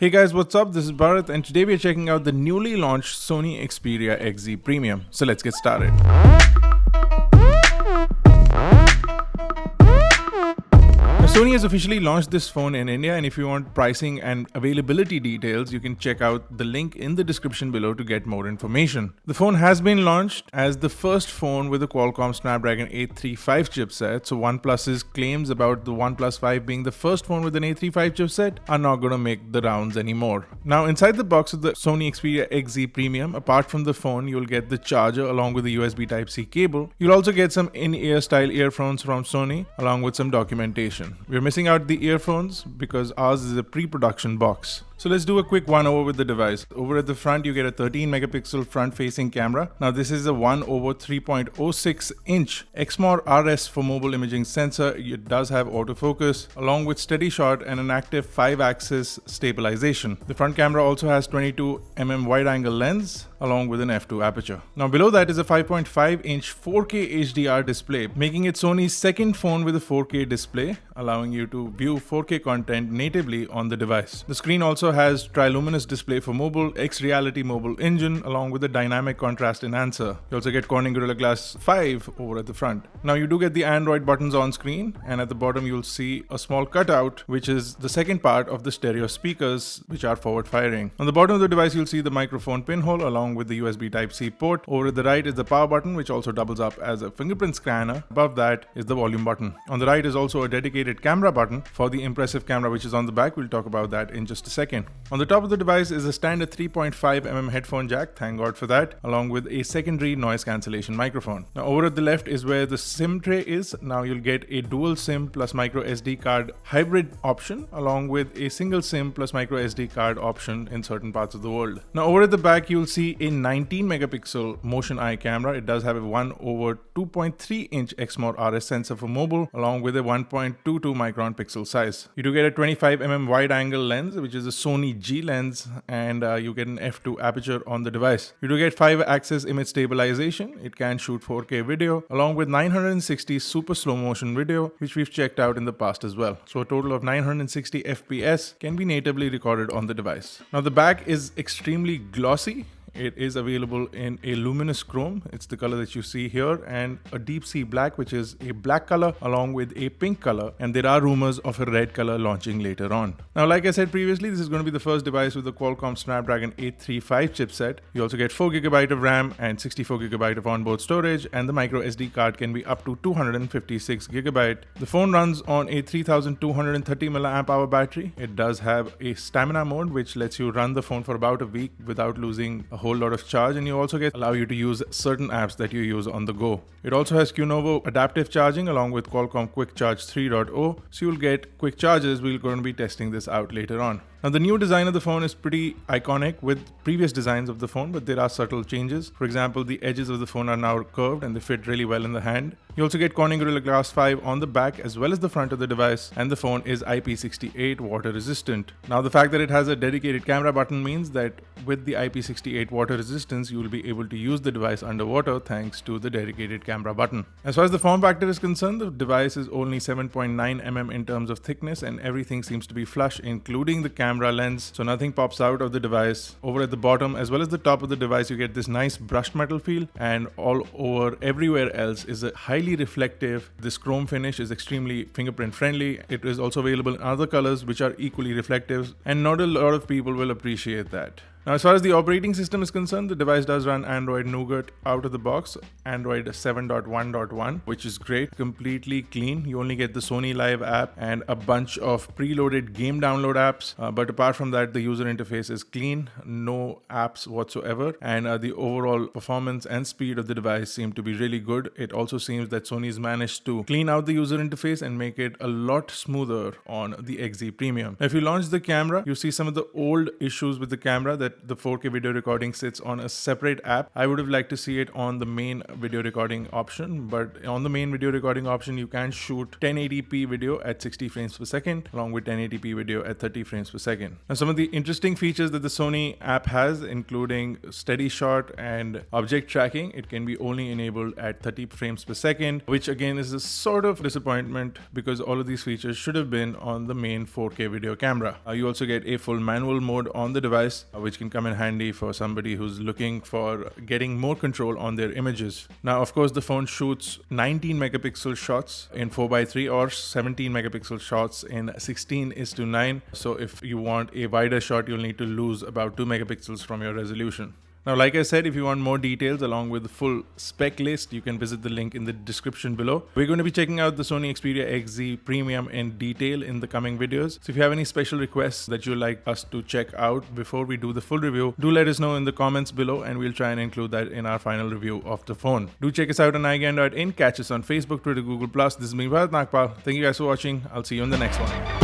Hey guys, what's up? This is Bharat and today we are checking out the newly launched Sony Xperia XZ Premium. So let's get started. Sony has officially launched this phone in India, and if you want pricing and availability details, you can check out the link in the description below to get more information. The phone has been launched as the first phone with a Qualcomm Snapdragon 835 chipset, so OnePlus's claims about the OnePlus 5 being the first phone with an 835 chipset are not going to make the rounds anymore. Now, inside the box of the Sony Xperia XZ Premium, apart from the phone, you'll get the charger along with the USB Type-C cable. You'll also get some in-ear style earphones from Sony along with some documentation. We're missing out the earphones because ours is a pre-production box. So let's do a quick one over with the device. Over at the front, you get a 13 megapixel front-facing camera. Now this is a 1 over 3.06 inch Exmor RS for mobile imaging sensor. It does have autofocus along with steady shot and an active 5-axis stabilization. The front camera also has 22mm wide-angle lens along with an f2 aperture. Now below that is a 5.5 inch 4K HDR display, making it Sony's second phone with a 4K display, allowing you to view 4K content natively on the device. The screen also has triluminous display for mobile, X-Reality mobile engine along with a dynamic contrast enhancer. You also get Corning Gorilla Glass 5 over at the front. Now you do get the Android buttons on screen, and at the bottom you'll see a small cutout which is the second part of the stereo speakers which are forward firing. On the bottom of the device you'll see the microphone pinhole along with the USB Type-C port. Over at the right is the power button which also doubles up as a fingerprint scanner. Above that is the volume button. On the right is also a dedicated camera button for the impressive camera which is on the back. We'll talk about that in just a second. On the top of the device is a standard 3.5mm headphone jack, thank God for that, along with a secondary noise cancellation microphone. Now over at the left is where the SIM tray is. Now you'll get a dual SIM plus micro SD card hybrid option along with a single SIM plus micro SD card option in certain parts of the world. Now over at the back you'll see a 19 megapixel motion eye camera. It does have a 1 over 2.3 inch Exmor RS sensor for mobile along with a 1.22 micron pixel size. You do get a 25mm wide angle lens which is a Sony G lens, and you get an f2 aperture on the device. You do get 5-axis image stabilization. It can shoot 4K video along with 960 super slow motion video which we've checked out in the past as well. So a total of 960 FPS can be natively recorded on the device. Now the back is extremely glossy. It is available in a luminous chrome, it's the color that you see here, and a deep sea black which is a black color along with a pink color, and there are rumors of a red color launching later on. Now like I said previously, this is going to be the first device with the Qualcomm Snapdragon 835 chipset. You also get 4GB of RAM and 64GB of onboard storage, and the micro SD card can be up to 256GB. The phone runs on a 3230 mAh battery. It does have a stamina mode which lets you run the phone for about a week without losing a whole lot of charge, and you also allow you to use certain apps that you use on the go. It also has Qnovo adaptive charging along with Qualcomm Quick Charge 3.0, so you'll get quick charges. We're going to be testing this out later on. Now the new design of the phone is pretty iconic with previous designs of the phone, but there are subtle changes. For example, the edges of the phone are now curved and they fit really well in the hand. You also get Corning Gorilla Glass 5 on the back as well as the front of the device, and the phone is IP68 water resistant. Now the fact that it has a dedicated camera button means that with the IP68 water resistance, you will be able to use the device underwater thanks to the dedicated camera button. As far as the form factor is concerned, the device is only 7.9mm in terms of thickness, and everything seems to be flush, including the camera lens, so nothing pops out of the device. Over at the bottom as well as the top of the device, you get this nice brushed metal feel, and all over everywhere else is a highly reflective. This chrome finish is extremely fingerprint friendly. It is also available in other colors which are equally reflective, and not a lot of people will appreciate that. Now, as far as the operating system is concerned, the device does run Android Nougat out of the box, Android 7.1.1, which is great, completely clean. You only get the Sony Live app and a bunch of preloaded game download apps, but apart from that, the user interface is clean, no apps whatsoever, and the overall performance and speed of the device seem to be really good. It also seems that Sony's managed to clean out the user interface and make it a lot smoother on the XZ Premium. If you launch the camera, you see some of the old issues with the camera that that the 4K video recording sits on a separate app. I would have liked to see it on the main video recording option, but on the main video recording option, you can shoot 1080p video at 60 frames per second, along with 1080p video at 30 frames per second. Now, some of the interesting features that the Sony app has, including steady shot and object tracking, it can be only enabled at 30 frames per second, which again is a sort of disappointment because all of these features should have been on the main 4K video camera. You also get a full manual mode on the device, which can come in handy for somebody who's looking for getting more control on their images. Now, of course, the phone shoots 19 megapixel shots in 4:3 or 17 megapixel shots in 16:9. So if you want a wider shot, you'll need to lose about 2 megapixels from your resolution. Now, like I said, if you want more details along with the full spec list, you can visit the link in the description below. We're going to be checking out the Sony Xperia XZ Premium in detail in the coming videos. So if you have any special requests that you'd like us to check out before we do the full review, do let us know in the comments below and we'll try and include that in our final review of the phone. Do check us out on iGyaan.in. Catch us on Facebook, Twitter, Google+. This is me, Bharat. Thank you guys for watching. I'll see you in the next one.